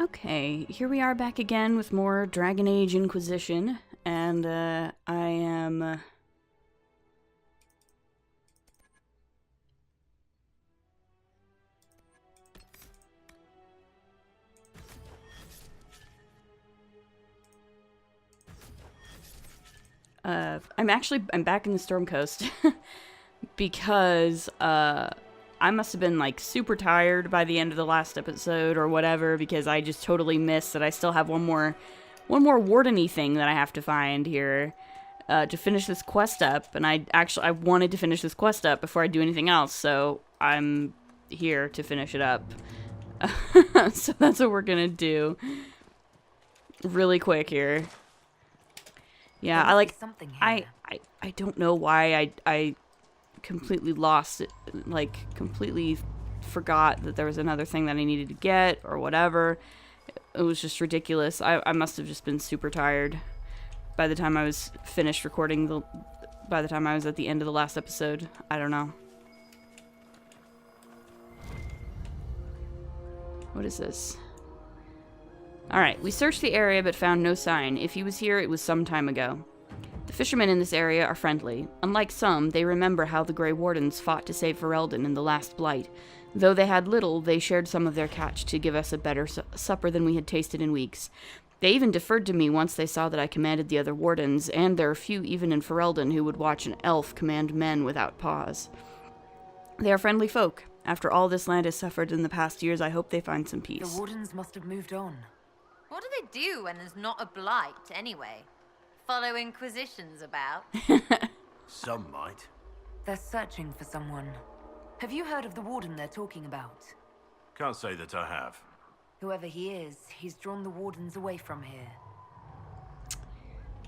Okay, here we are back again with more Dragon Age Inquisition, and I am... I'm back in the Storm Coast because I must have been like super tired by the end of the last episode or whatever, because I just totally missed that I still have one more wardeny thing that I have to find here to finish this quest up, and I wanted to finish this quest up before I do anything else, so I'm here to finish it up. So that's what we're gonna do really quick here. Yeah, I don't know why I completely lost it, like completely forgot that there was another thing that I needed to get or whatever. It was just ridiculous. I must have just been super tired by the time I was finished recording by the time I was at the end of the last episode. I don't know. What is this? Alright, we searched the area but found no sign. If he was here, it was some time ago. The fishermen in this area are friendly. Unlike some, they remember how the Grey Wardens fought to save Ferelden in the last blight. Though they had little, they shared some of their catch to give us a better supper than we had tasted in weeks. They even deferred to me once they saw that I commanded the other wardens, and there are few even in Ferelden who would watch an elf command men without pause. They are friendly folk. After all this land has suffered in the past years, I hope they find some peace. The wardens must have moved on. What do they do when there's not a blight, anyway? Follow Inquisitions about? Some might. They're searching for someone. Have you heard of the warden they're talking about? Can't say that I have. Whoever he is, he's drawn the wardens away from here.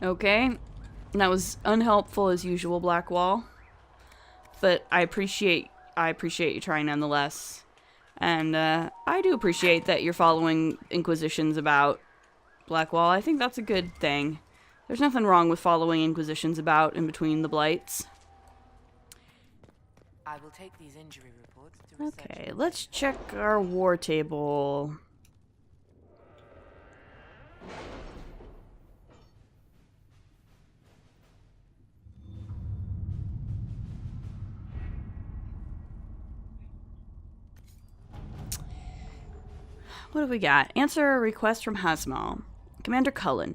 Okay. That was unhelpful as usual, Blackwall. But I appreciate you trying nonetheless. And I do appreciate that you're following Inquisitions about, Blackwall. I think that's a good thing. There's nothing wrong with following Inquisitions about in between the blights. I will take these injury reports to Okay, let's check our war table. What have we got? Answer a request from Hasmal. Commander Cullen.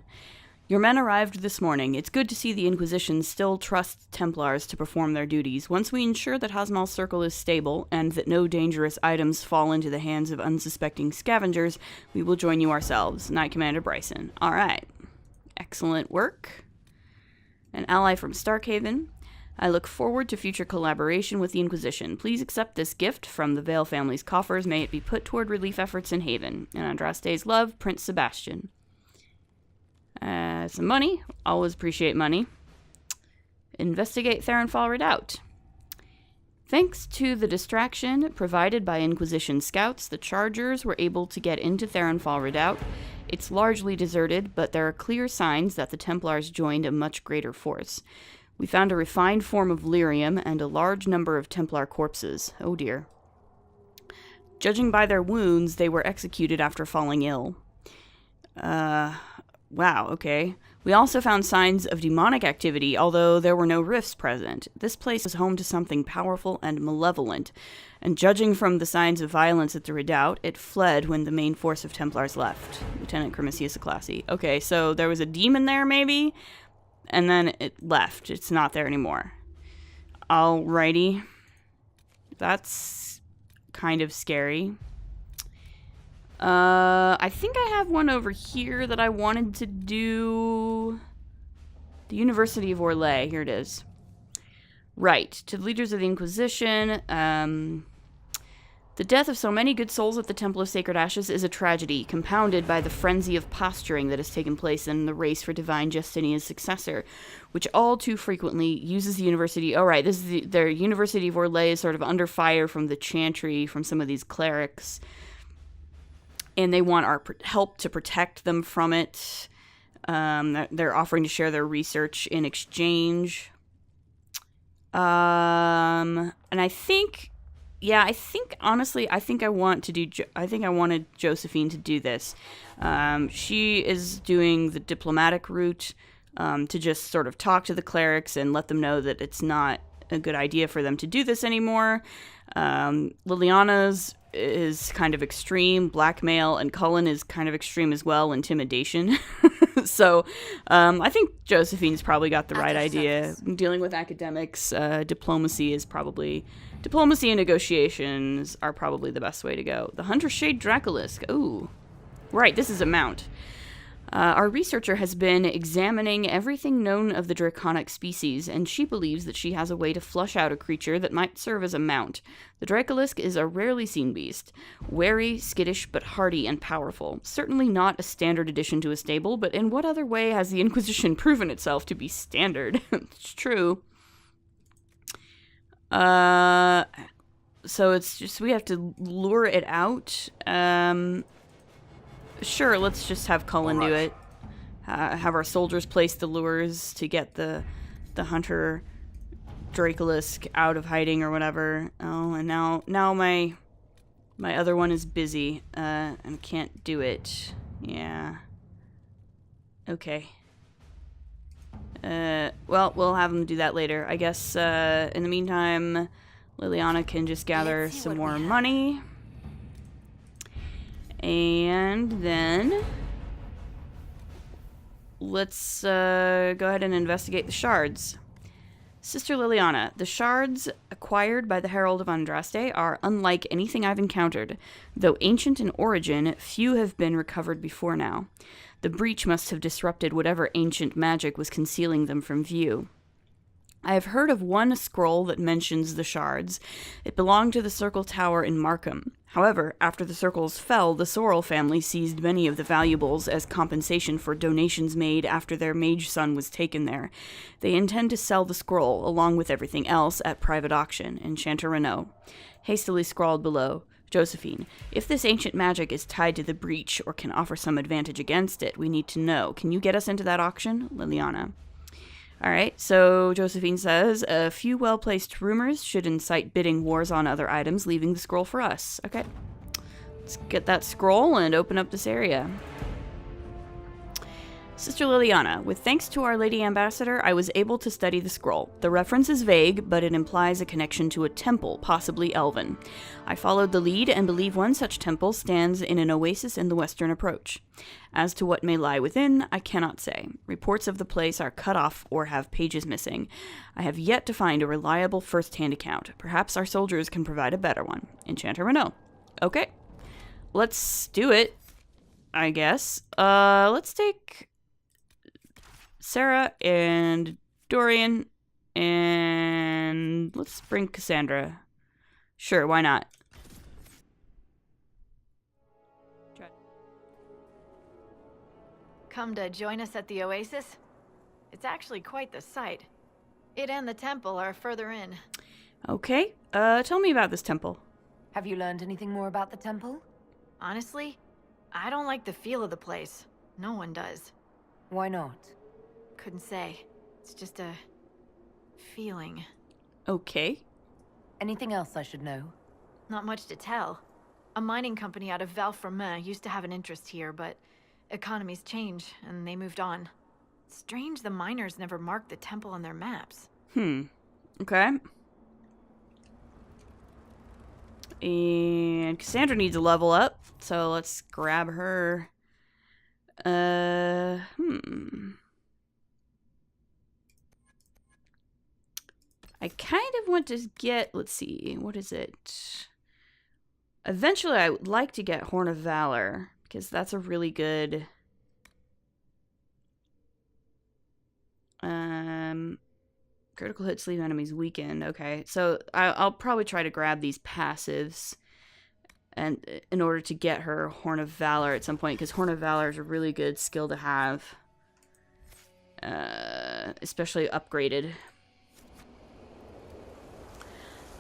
Your men arrived this morning. It's good to see the Inquisition still trust Templars to perform their duties. Once we ensure that Hasmal's circle is stable, and that no dangerous items fall into the hands of unsuspecting scavengers, we will join you ourselves. Knight Commander Bryson. Alright. Excellent work. An ally from Starkhaven. I look forward to future collaboration with the Inquisition. Please accept this gift from the Vale family's coffers. May it be put toward relief efforts in Haven. And Andraste's love, Prince Sebastian. Some money. Always appreciate money. Investigate Theronfall Redoubt. Thanks to the distraction provided by Inquisition scouts, the Chargers were able to get into Theronfall Redoubt. It's largely deserted, but there are clear signs that the Templars joined a much greater force. We found a refined form of lyrium and a large number of Templar corpses. Oh dear. Judging by their wounds, they were executed after falling ill. Wow, okay. We also found signs of demonic activity, although there were no rifts present. This place was home to something powerful and malevolent, and judging from the signs of violence at the redoubt, it fled when the main force of Templars left. Lieutenant Crimicius Aclassi. Okay, so there was a demon there, maybe? And then it left. It's not there anymore. Alrighty. That's kind of scary. I think I have one over here that I wanted to do. The University of Orlais. Here it is. Right. To the leaders of the Inquisition, the death of so many good souls at the Temple of Sacred Ashes is a tragedy, compounded by the frenzy of posturing that has taken place in the race for Divine Justinian's successor, which all too frequently uses the University... Oh, right, this is their University of Orlais is sort of under fire from the chantry, from some of these clerics, and they want our help to protect them from it. They're offering to share their research in exchange. And I think... yeah, I think honestly, I think I want to do. I think I wanted Josephine to do this. She is doing the diplomatic route to just sort of talk to the clerics and let them know that it's not a good idea for them to do this anymore. Liliana's is kind of extreme, blackmail, and Cullen is kind of extreme as well, intimidation. So I think Josephine's probably got the right idea. Dealing with academics, diplomacy and negotiations are probably the best way to go. The Hunter Shade Dracolisk. Ooh. Right, this is a mount. Our researcher has been examining everything known of the draconic species, and she believes that she has a way to flush out a creature that might serve as a mount. The Dracolisk is a rarely seen beast. Wary, skittish, but hardy and powerful. Certainly not a standard addition to a stable, but in what other way has the Inquisition proven itself to be standard? It's true. So it's just, we have to lure it out. Sure, let's just have Cullen do it. Have our soldiers place the lures to get the hunter Dracolisk out of hiding or whatever. Oh, and now my other one is busy and can't do it. Yeah. Okay. Well, we'll have them do that later. I guess in the meantime, Liliana can just gather some more money. And then let's go ahead and investigate the shards. Sister Liliana, the shards acquired by the Herald of Andraste are unlike anything I've encountered. Though ancient in origin, few have been recovered before now. The breach must have disrupted whatever ancient magic was concealing them from view. I have heard of one scroll that mentions the shards. It belonged to the Circle Tower in Markham. However, after the Circles fell, the Sorrel family seized many of the valuables as compensation for donations made after their mage son was taken there. They intend to sell the scroll, along with everything else, at private auction, Enchanter Renault. Hastily scrawled below, Josephine, if this ancient magic is tied to the breach or can offer some advantage against it, we need to know. Can you get us into that auction? Liliana. Alright, so Josephine says, a few well-placed rumors should incite bidding wars on other items, leaving the scroll for us. Okay, let's get that scroll and open up this area. Sister Liliana, with thanks to Our Lady Ambassador, I was able to study the scroll. The reference is vague, but it implies a connection to a temple, possibly elven. I followed the lead and believe one such temple stands in an oasis in the western approach. As to what may lie within, I cannot say. Reports of the place are cut off or have pages missing. I have yet to find a reliable first-hand account. Perhaps our soldiers can provide a better one. Enchanter Renault. Okay, let's do it, I guess. Let's take Sarah and Dorian, and let's bring Cassandra. Sure, why not? Come to join us at the Oasis? It's actually quite the sight. It and the temple are further in. Okay, tell me about this temple. Have you learned anything more about the temple? Honestly, I don't like the feel of the place. No one does. Why not? Couldn't say. It's just a feeling. Okay. Anything else I should know? Not much to tell. A mining company out of Valfremin used to have an interest here, but economies change, and they moved on. Strange the miners never marked the temple on their maps. Okay. And Cassandra needs a level up, so let's grab her. I kind of want to get, let's see, what is it? Eventually, I would like to get Horn of Valor, because that's a really good... critical hits leave enemies weakened. Okay, so I'll probably try to grab these passives and in order to get her Horn of Valor at some point, because Horn of Valor is a really good skill to have, especially upgraded.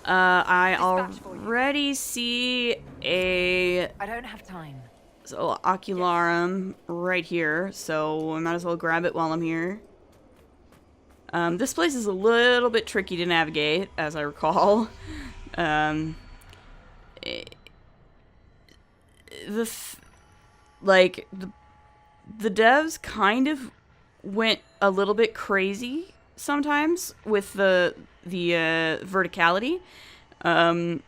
I already see a... I don't have time. So, Ocularum right here, so I might as well grab it while I'm here. This place is a little bit tricky to navigate, as I recall. the devs kind of went a little bit crazy sometimes with the verticality.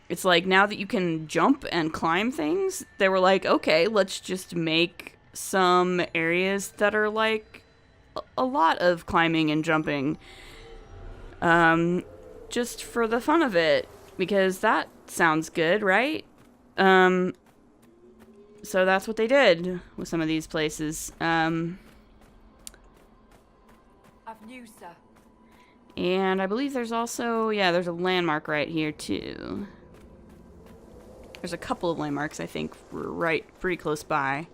It's like, now that you can jump and climb things, they were like, okay, let's just make some areas that are like a lot of climbing and jumping, just for the fun of it, because that sounds good, right? So that's what they did with some of these places. Avenue, sir. And I believe there's also, yeah, there's a landmark right here too. There's a couple of landmarks, I think, right pretty close by.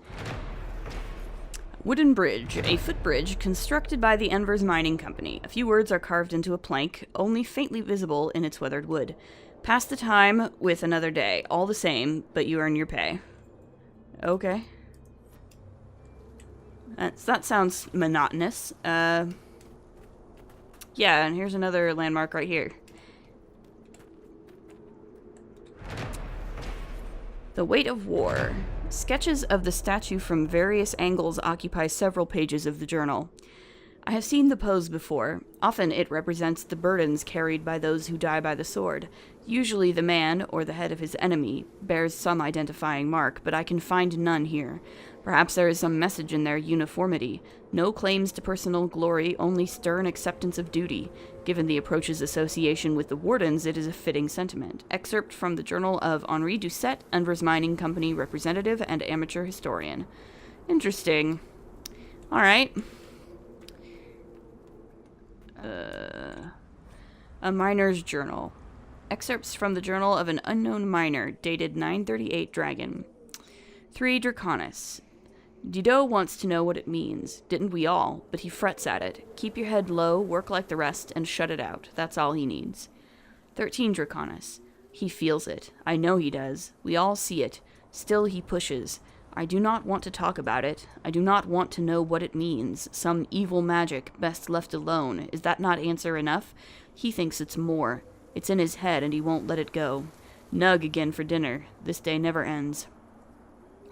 Wooden bridge, a footbridge constructed by the Enver's Mining Company. A few words are carved into a plank, only faintly visible in its weathered wood. Pass the time with another day, all the same, but you earn your pay. Okay. That sounds monotonous. Yeah, and here's another landmark right here. The Weight of War. Sketches of the statue from various angles occupy several pages of the journal. I have seen the pose before. Often it represents the burdens carried by those who die by the sword. Usually the man, or the head of his enemy, bears some identifying mark, but I can find none here. Perhaps there is some message in their uniformity. No claims to personal glory, only stern acceptance of duty. Given the approach's association with the Wardens, it is a fitting sentiment. Excerpt from the journal of Henri Doucet, Enver's Mining Company representative and amateur historian. Interesting. Alright. A miner's journal. Excerpts from the journal of an unknown miner, dated 938 Dragon. 3 Draconis. Dido wants to know what it means. Didn't we all? But he frets at it. Keep your head low, work like the rest, and shut it out. That's all he needs. 13 Draconis. He feels it. I know he does. We all see it. Still he pushes. I do not want to talk about it. I do not want to know what it means. Some evil magic, best left alone. Is that not answer enough? He thinks it's more. It's in his head and he won't let it go. Nug again for dinner. This day never ends.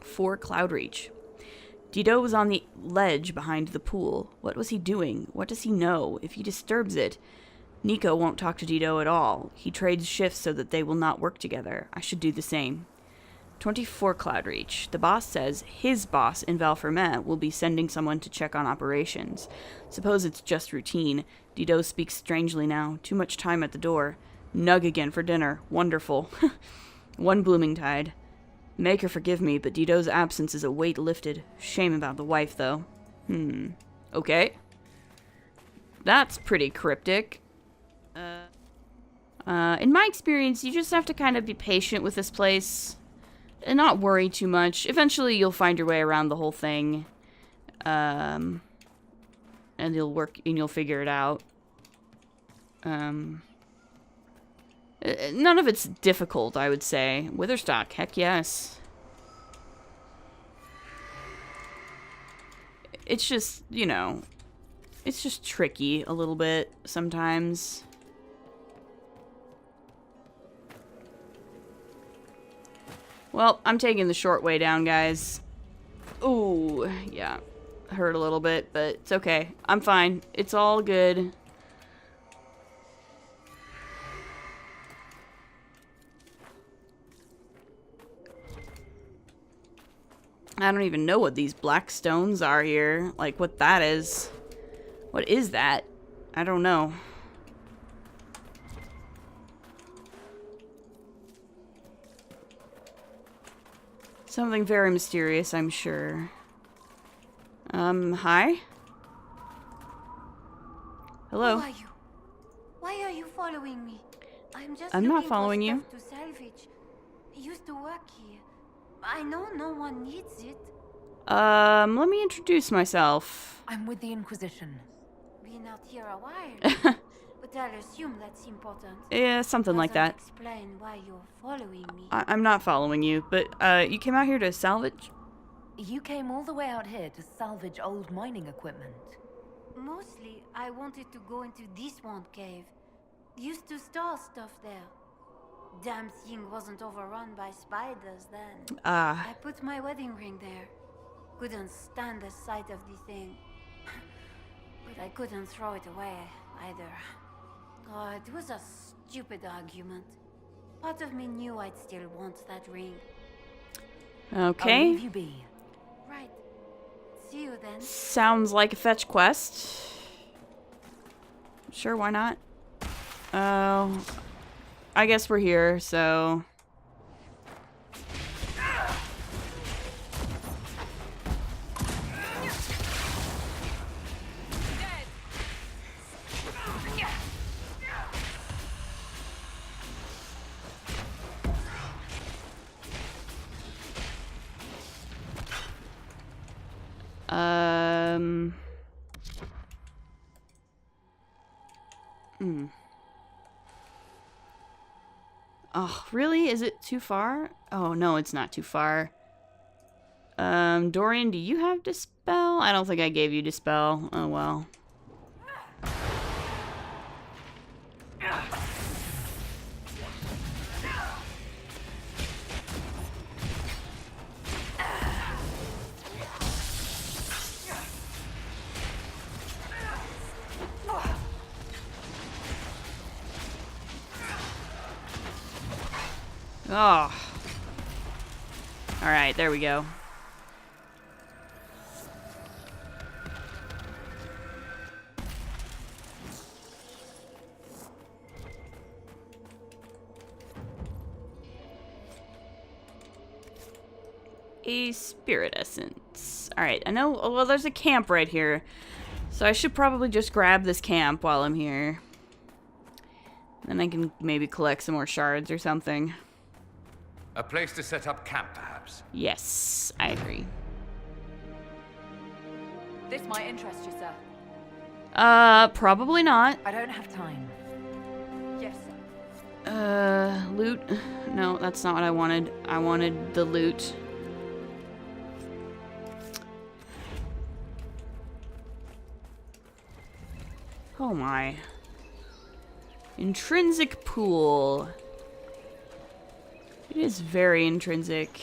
4 Cloudreach. Dido was on the ledge behind the pool. What was he doing? What does he know? If he disturbs it... Nico won't talk to Dido at all. He trades shifts so that they will not work together. I should do the same. 24 Cloudreach. The boss says his boss in Valferment will be sending someone to check on operations. Suppose it's just routine. Dido speaks strangely now. Too much time at the door. Nug again for dinner. Wonderful. 1 Bloomingtide. Make her forgive me, but Dido's absence is a weight lifted. Shame about the wife, though. Okay. That's pretty cryptic. In my experience, you just have to kind of be patient with this place. And not worry too much. Eventually, you'll find your way around the whole thing. And you'll figure it out. None of it's difficult, I would say. Witherstock, heck yes. It's just, you know, it's just tricky a little bit sometimes. Well, I'm taking the short way down, guys. Ooh, yeah. Hurt a little bit, but it's okay. I'm fine. It's all good. I don't even know what these black stones are here. Like, what that is. What is that? I don't know. Something very mysterious, I'm sure. Hi? Hello? Who are you? Why are you following me? I'm not following you. To salvage. I used to work here. I know no one needs it. Let me introduce myself. I'm with the Inquisition. Been out here a while. But I'll assume that's important. Yeah, something like that. Explain why you're following me. I'm not following you, but, you came out here to salvage? You came all the way out here to salvage old mining equipment. Mostly, I wanted to go into this one cave. Used to store stuff there. Damn thing wasn't overrun by spiders then. Ah. I put my wedding ring there. Couldn't stand the sight of the thing. But I couldn't throw it away either. Oh, it was a stupid argument. Part of me knew I'd still want that ring. I'll Okay. leave you be. Right. See you then. Sounds like a fetch quest. Sure, why not? Oh, I guess we're here, so... Oh, really? Is it too far? Oh, no, it's not too far. Dorian, do you have Dispel? I don't think I gave you Dispel. Oh, well. Oh. Alright, there we go. A spirit essence. Alright, I know, well, there's a camp right here. So I should probably just grab this camp while I'm here. Then I can maybe collect some more shards or something. A place to set up camp, perhaps. Yes, I agree. This might interest you, sir. Probably not. I don't have time. Yes, sir. Loot? No, that's not what I wanted. I wanted the loot. Oh my. Intrinsic pool. It is very intrinsic.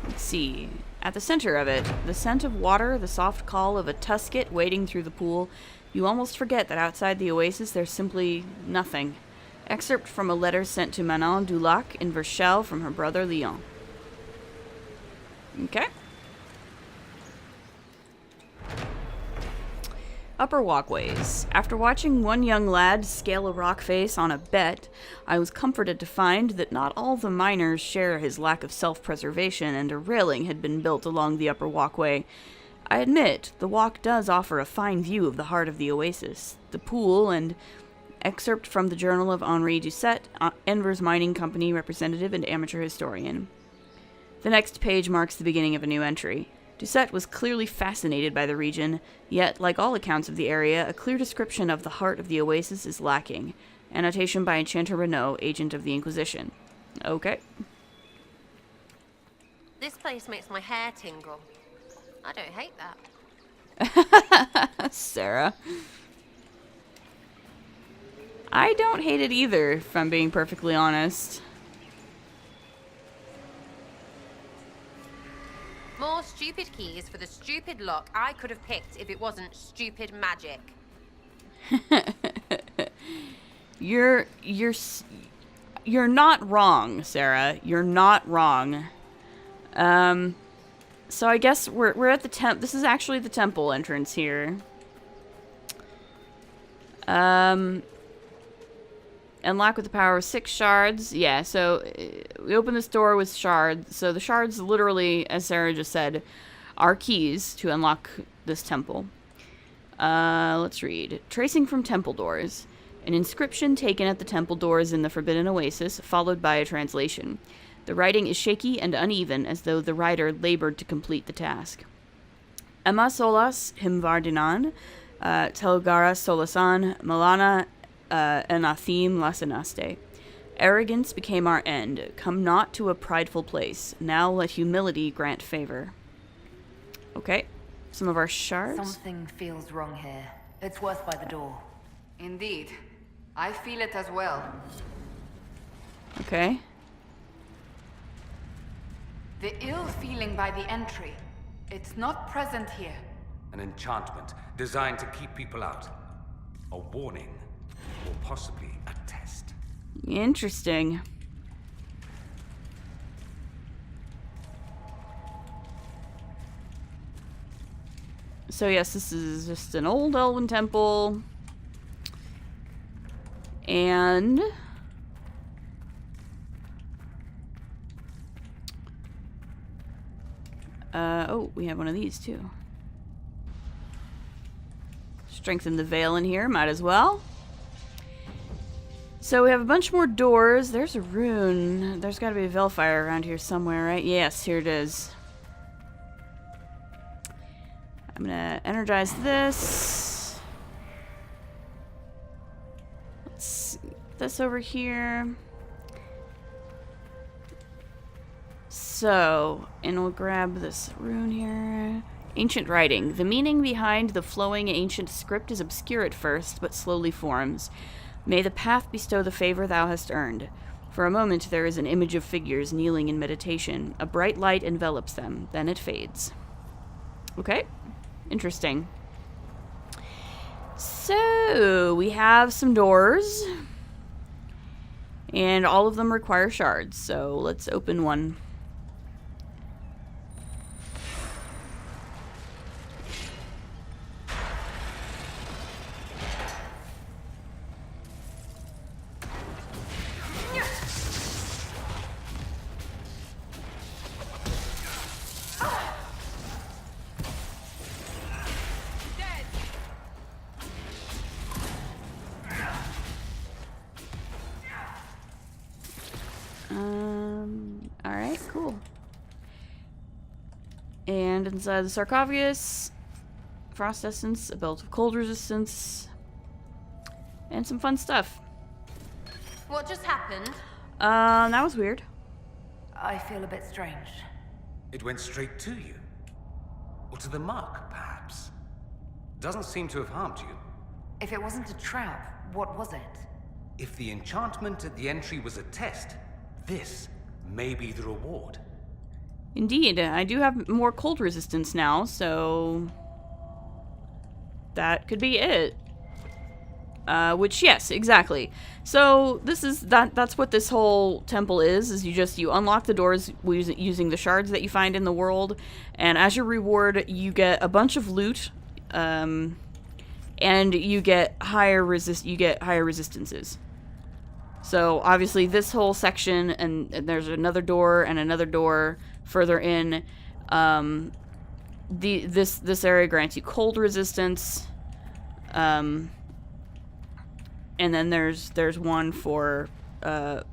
Let's see. At the center of it, the scent of water, the soft call of a tusket wading through the pool, you almost forget that outside the oasis there's simply nothing. Excerpt from a letter sent to Manon Dulac in Verchelles from her brother Leon. Okay. Upper walkways. After watching one young lad scale a rock face on a bet, I was comforted to find that not all the miners share his lack of self-preservation, and a railing had been built along the upper walkway. I admit, the walk does offer a fine view of the heart of the oasis, the pool, and excerpt from the journal of Henri Doucet, Enver's mining company representative and amateur historian. The next page marks the beginning of a new entry. Doucet was clearly fascinated by the region, yet, like all accounts of the area, a clear description of the heart of the oasis is lacking. Annotation by Enchanter Renault, agent of the Inquisition. Okay. This place makes my hair tingle. I don't hate that. Sarah. I don't hate it either, if I'm being perfectly honest. More stupid keys for the stupid lock I could have picked if it wasn't stupid magic. You're not wrong, Sarah. You're not wrong. So I guess we're at the this is actually the temple entrance here. Unlock with the power of 6 shards. Yeah, so we open this door with shards. So the shards literally, as Sarah just said, are keys to unlock this temple. Let's read. Tracing from temple doors. An inscription taken at the temple doors in the Forbidden Oasis, followed by a translation. The writing is shaky and uneven, as though the writer labored to complete the task. Emma solas himvardinan, telgara solasan, malana anatheme lasanaste. Arrogance became our end. Come not to a prideful place. Now let humility grant favor. Okay. some of our shards. Something feels wrong here. It's worse by the door. Indeed. I feel it as well. Okay. The ill feeling by the entry. It's not present here. An enchantment designed to keep people out. A warning, or possibly a test. Interesting. So yes, this is just an old elven temple. And oh, we have one of these too. Strengthen the veil in here, might as well. So we have a bunch more doors. There's a rune. There's got to be a Veilfire around here somewhere, right? Yes, here it is. I'm gonna energize this. Let's see this over here. So, and we'll grab this rune here. Ancient writing. The meaning behind the flowing ancient script is obscure at first, but slowly forms. May the path bestow the favor thou hast earned. For a moment there is an image of figures kneeling in meditation. A bright light envelops them, then it fades. Okay. Interesting. So, we have some doors. And all of them require shards, so let's open one. Alright, cool. And inside the sarcophagus, frost essence, a belt of cold resistance, and some fun stuff. What just happened? That was weird. I feel a bit strange. It went straight to you. Or to the mark, perhaps. Doesn't seem to have harmed you. If it wasn't a trap, what was it? If the enchantment at the entry was a test, this may be the reward. Indeed, I do have more cold resistance now, so that could be it. Which, yes, exactly. So this is that's what this whole temple is you unlock the doors using the shards that you find in the world, and as your reward you get a bunch of loot, and you get higher resistances. So obviously this whole section, and there's another door and another door further in. This area grants you cold resistance, and then there's one for, and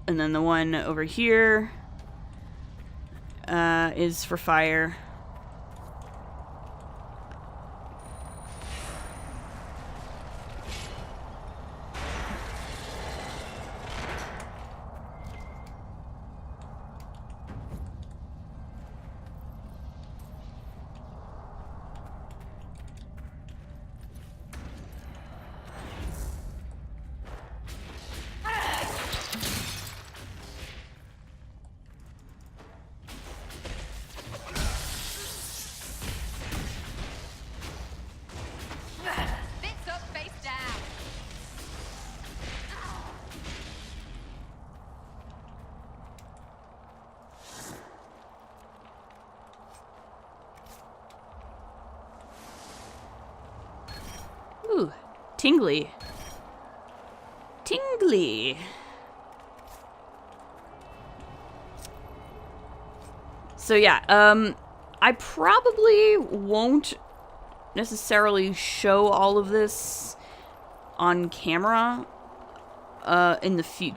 then the one over here is for fire. Ooh, tingly. Tingly. So yeah, I probably won't necessarily show all of this on camera in the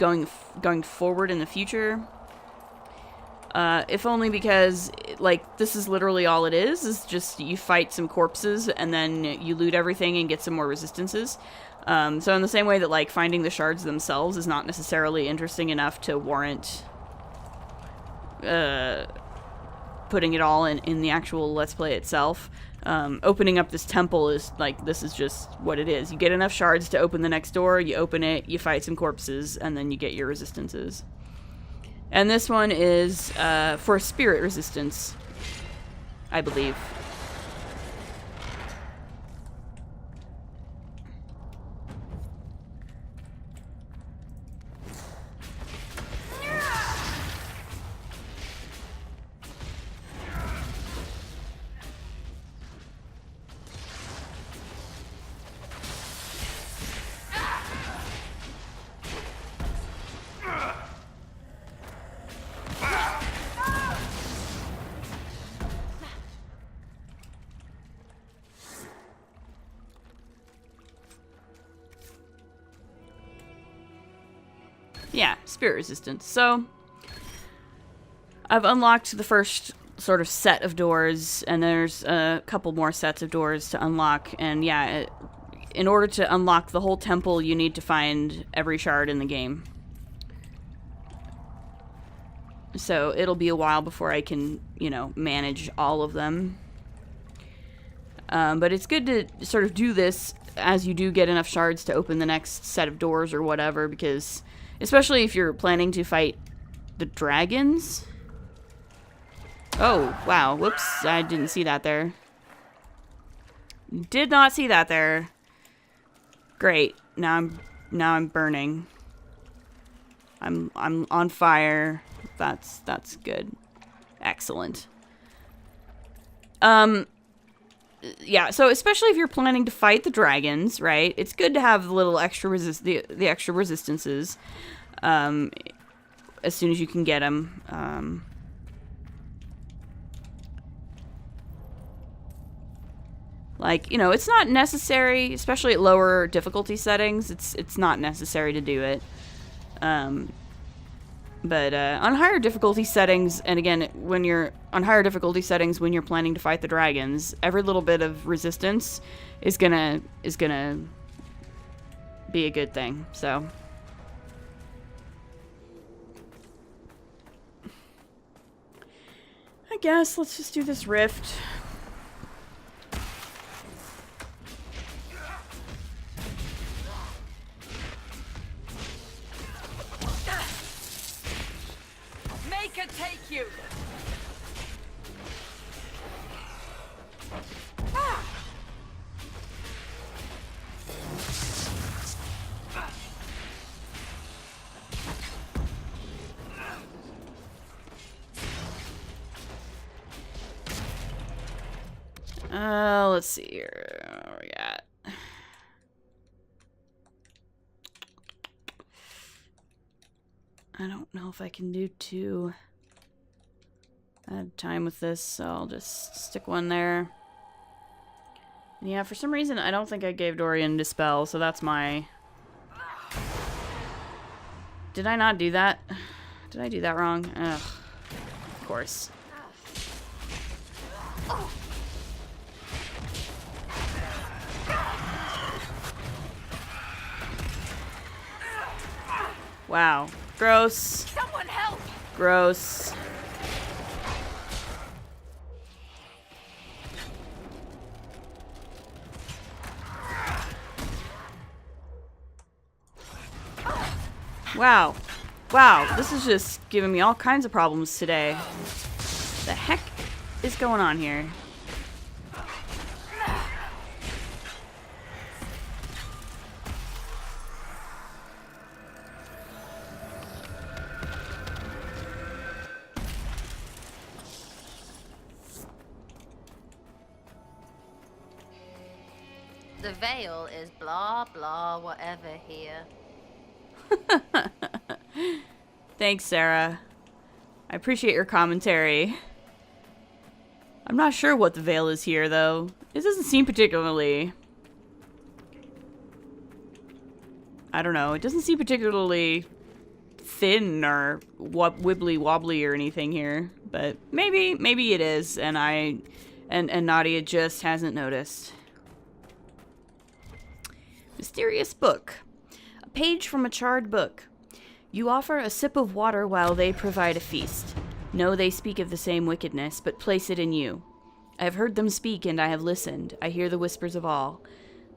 going forward in the future. If only because, like, this is literally all it is just you fight some corpses and then you loot everything and get some more resistances. So in the same way that, like, finding the shards themselves is not necessarily interesting enough to warrant putting it all in the actual Let's Play itself. Opening up this temple is like, this is just what it is. You get enough shards to open the next door, you open it, you fight some corpses, and then you get your resistances. And this one is for spirit resistance, I believe. Yeah, spirit resistance. So, I've unlocked the first sort of set of doors, and there's a couple more sets of doors to unlock. And yeah, in order to unlock the whole temple, you need to find every shard in the game. So, it'll be a while before I can, you know, manage all of them. But it's good to sort of do this as you do get enough shards to open the next set of doors or whatever, because especially if you're planning to fight the dragons. Oh, wow. Whoops. I didn't see that there. Did not see that there. Great. Now I'm burning. I'm on fire. That's good. Excellent. Yeah, so especially if you're planning to fight the dragons, right? It's good to have the little extra the extra resistances as soon as you can get them. Like, you know, it's not necessary, especially at lower difficulty settings. It's not necessary to do it. But on higher difficulty settings, and again, when you're on higher difficulty settings, when you're planning to fight the dragons, every little bit of resistance is gonna be a good thing. So, I guess let's just do this rift. Take you. Let's see here. Where we at? I don't know if I can do two at a time with this, so I'll just stick one there. And yeah, for some reason, I don't think I gave Dorian Dispel, so that's my... Did I not do that? Did I do that wrong? Ugh. Of course. Wow. Gross. Someone help! Gross. Wow. Wow, this is just giving me all kinds of problems today. The heck is going on here? The veil is blah blah whatever here. Thanks, Sarah. I appreciate your commentary. I'm not sure what the veil is here, though. It doesn't seem particularly... I don't know. It doesn't seem particularly thin or wibbly wobbly or anything here. But maybe it is, and Nadia just hasn't noticed. Mysterious book. A page from a charred book. You offer a sip of water while they provide a feast. No, they speak of the same wickedness, but place it in you. I have heard them speak, and I have listened. I hear the whispers of all.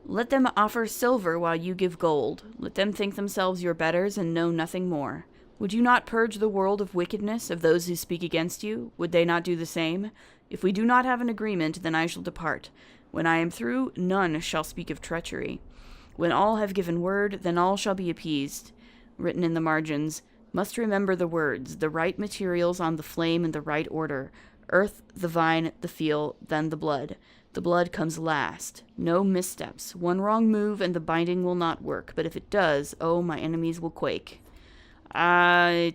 Let them offer silver while you give gold. Let them think themselves your betters and know nothing more. Would you not purge the world of wickedness of those who speak against you? Would they not do the same? If we do not have an agreement, then I shall depart. When I am through, none shall speak of treachery. When all have given word, then all shall be appeased. Written in the margins, must remember the words, the right materials on the flame in the right order. Earth, the vine, the feel, then the blood. The blood comes last. No missteps. One wrong move and the binding will not work, but if it does, oh, my enemies will quake. I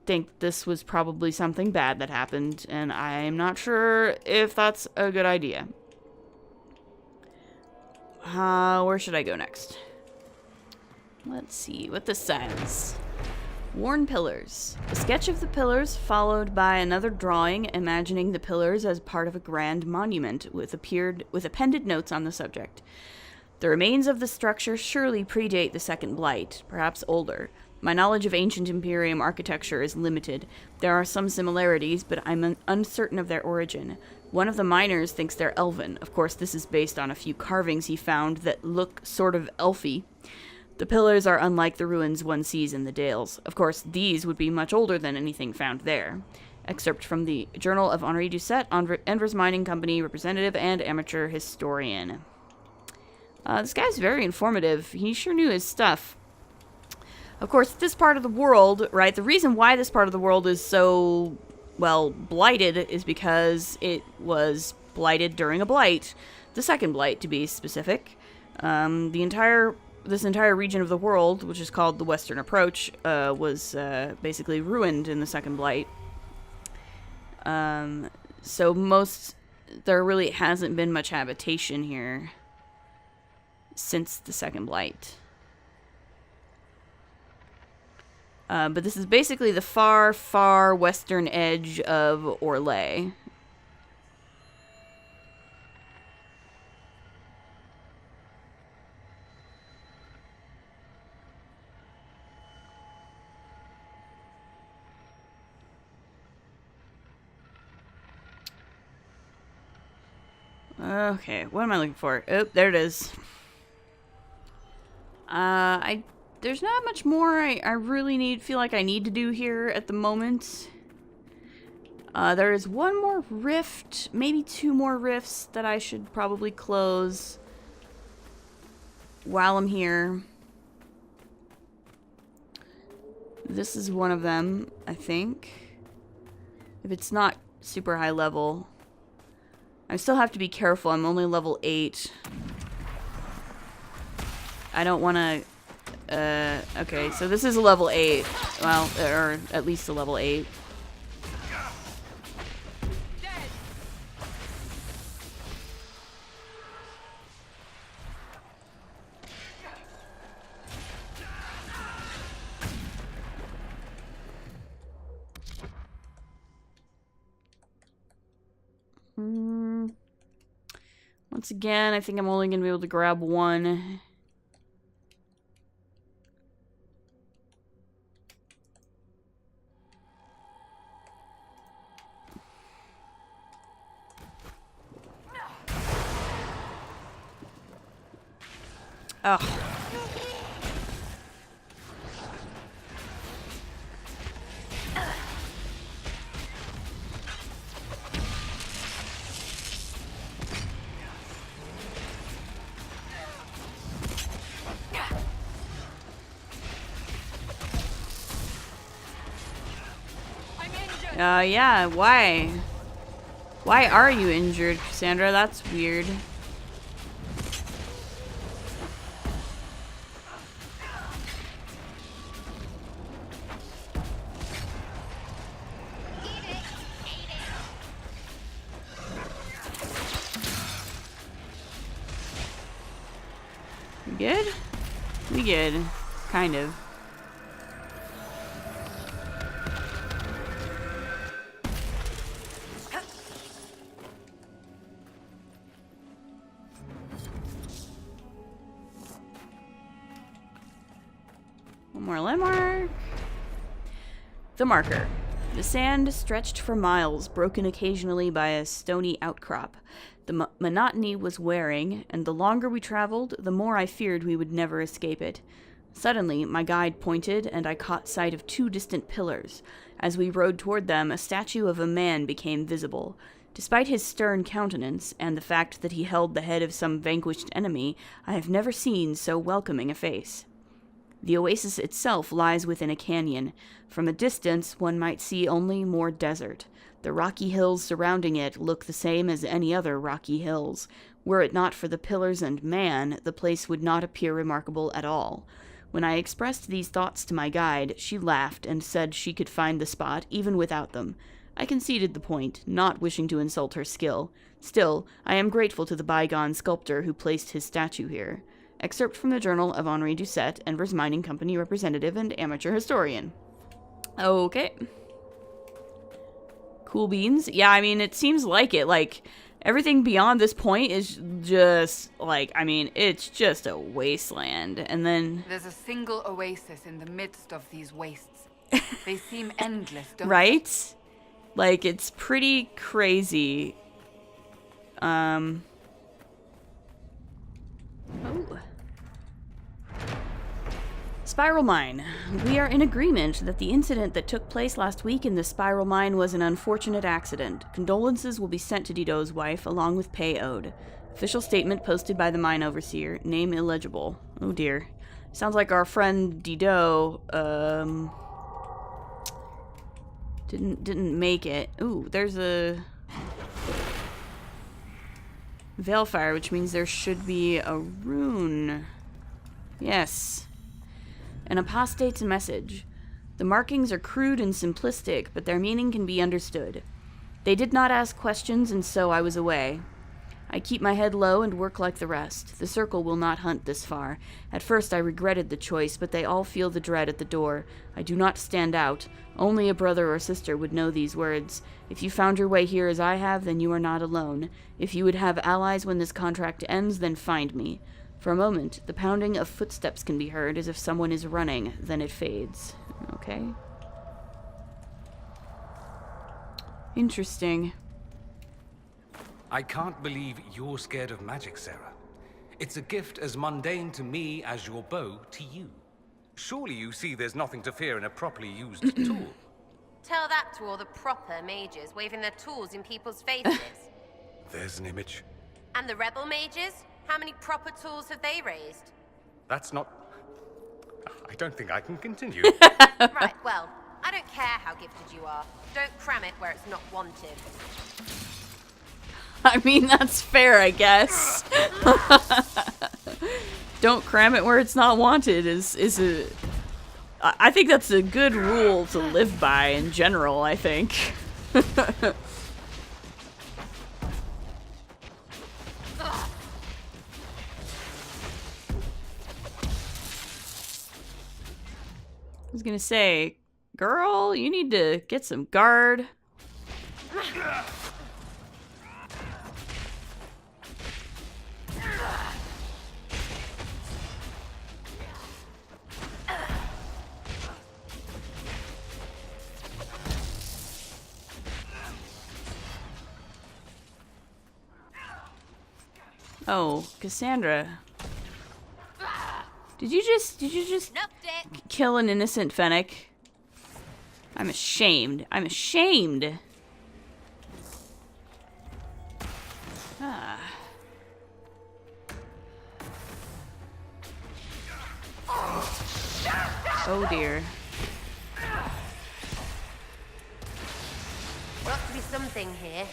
think this was probably something bad that happened, and I'm not sure if that's a good idea. Where should I go next? Let's see what this says. Worn pillars. A sketch of the pillars followed by another drawing imagining the pillars as part of a grand monument with appended notes on the subject. The remains of the structure surely predate the Second Blight, perhaps older. My knowledge of ancient Imperium architecture is limited. There are some similarities, but I'm uncertain of their origin. One of the miners thinks they're elven. Of course, this is based on a few carvings he found that look sort of elfy. The pillars are unlike the ruins one sees in the Dales. Of course, these would be much older than anything found there. Excerpt from the Journal of Henri Doucet, Enver's Mining Company representative and amateur historian. This guy's very informative. He sure knew his stuff. Of course, this part of the world, right, the reason why this part of the world is so, well, blighted is because it was blighted during a blight. The Second Blight, to be specific. This entire region of the world, which is called the Western Approach, was basically ruined in the Second Blight. So there really hasn't been much habitation here since the Second Blight. But this is basically the far, far western edge of Orlais. Okay, what am I looking for? Oh, there it is. There's not much more I really feel like I need to do here at the moment. There is one more rift, maybe two more rifts that I should probably close while I'm here. This is one of them, I think. If it's not super high level. I still have to be careful. I'm only level 8. I don't want to... okay, so this is a level 8. Well, or at least a level 8. Once again, I think I'm only going to be able to grab one. Ugh. Yeah, why? Why are you injured, Cassandra? That's weird. We good? We good. Kind of. One more landmark. The marker. The sand stretched for miles, broken occasionally by a stony outcrop. The monotony was wearing, and the longer we traveled, the more I feared we would never escape it. Suddenly, my guide pointed, and I caught sight of 2 distant pillars. As we rode toward them, a statue of a man became visible. Despite his stern countenance, and the fact that he held the head of some vanquished enemy, I have never seen so welcoming a face. The oasis itself lies within a canyon. From a distance, one might see only more desert. The rocky hills surrounding it look the same as any other rocky hills. Were it not for the pillars and man, the place would not appear remarkable at all. When I expressed these thoughts to my guide, she laughed and said she could find the spot even without them. I conceded the point, not wishing to insult her skill. Still, I am grateful to the bygone sculptor who placed his statue here. Excerpt from the Journal of Henri Doucet, Enver's Mining Company representative and amateur historian. Okay. Cool beans. Yeah, I mean, it seems like it. Like, everything beyond this point is just, like, I mean, it's just a wasteland. And then... There's a single oasis in the midst of these wastes. They seem endless, don't they? Right? Like, it's pretty crazy. Oh. Spiral Mine. We are in agreement that the incident that took place last week in the Spiral Mine was an unfortunate accident. Condolences will be sent to Didot's wife, along with pay owed. Official statement posted by the mine overseer. Name illegible. Oh dear. Sounds like our friend Didot, didn't make it. Ooh, there's a Veilfire, which means there should be a rune. Yes. An apostate's message. The markings are crude and simplistic, but their meaning can be understood. They did not ask questions, and so I was away. I keep my head low and work like the rest. The circle will not hunt this far. At first I regretted the choice, but they all feel the dread at the door. I do not stand out. Only a brother or sister would know these words. If you found your way here as I have, then you are not alone. If you would have allies when this contract ends, then find me. For a moment, the pounding of footsteps can be heard as if someone is running, then it fades. Okay. Interesting. I can't believe you're scared of magic, Sarah. It's a gift as mundane to me as your bow to you. Surely you see there's nothing to fear in a properly used tool. Tell that to all the proper mages waving their tools in people's faces. There's an image. And the rebel mages? How many proper tools have they raised? That's not... I don't think I can continue. Right, well, I don't care how gifted you are. Don't cram it where it's not wanted. I mean, that's fair, I guess. Don't cram it where it's not wanted is a... I think that's a good rule to live by in general, I think. I was gonna say, girl, you need to get some guard. Oh, Cassandra. Did you just kill an innocent Fennec? I'm ashamed. I'm ashamed. Ah. Oh dear. There ought to be something here.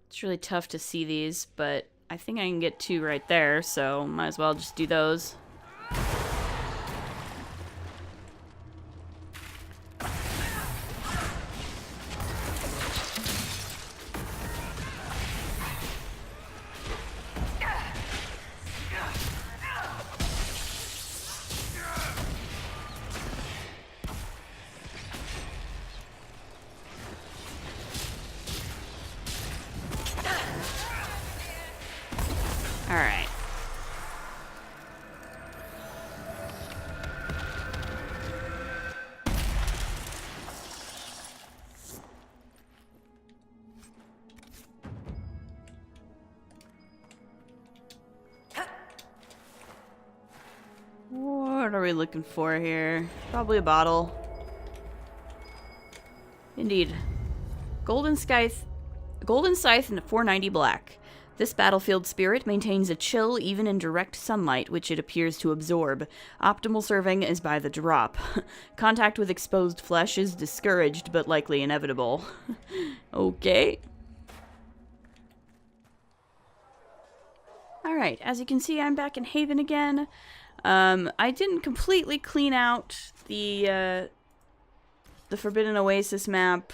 It's really tough to see these, but I think I can get 2 right there, so might as well just do those. we looking for here? Probably a bottle. Indeed. Golden Scythe and 490 black. This battlefield spirit maintains a chill even in direct sunlight, which it appears to absorb. Optimal serving is by the drop. Contact with exposed flesh is discouraged, but likely inevitable. Okay. Alright, as you can see, I'm back in Haven again. I didn't completely clean out the Forbidden Oasis map.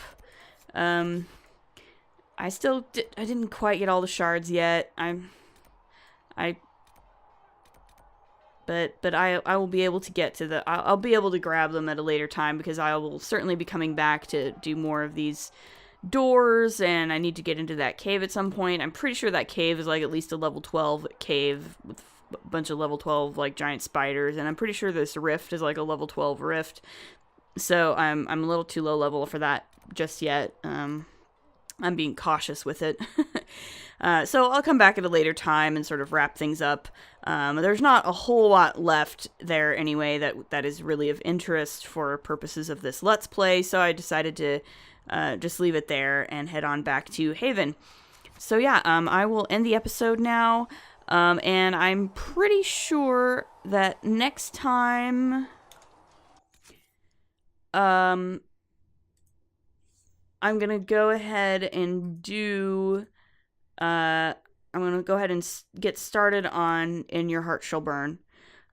I didn't quite get all the shards yet. But I will be able to get to I'll be able to grab them at a later time, because I will certainly be coming back to do more of these doors, and I need to get into that cave at some point. I'm pretty sure that cave is like at least a level 12 cave with a bunch of level 12 like giant spiders, and I'm pretty sure this rift is like a level 12 rift. So I'm a little too low level for that just yet. I'm being cautious with it. So I'll come back at a later time and sort of wrap things up. There's not a whole lot left there anyway that is really of interest for purposes of this Let's Play, so I decided to just leave it there and head on back to Haven. So yeah, I will end the episode now, and I'm pretty sure that next time... I'm gonna go ahead and do, I'm gonna go ahead and get started on In Your Heart Shall Burn,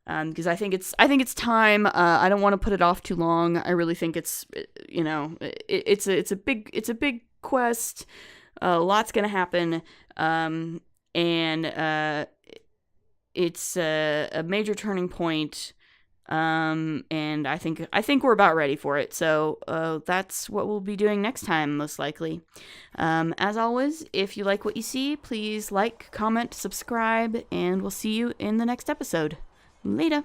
because I think it's time. I don't want to put it off too long. I really think it's, you know, it's a big quest. Lots gonna happen, and it's a major turning point. And I think we're about ready for it. So, that's what we'll be doing next time, most likely. As always, if you like what you see, please like, comment, subscribe, and we'll see you in the next episode. Later.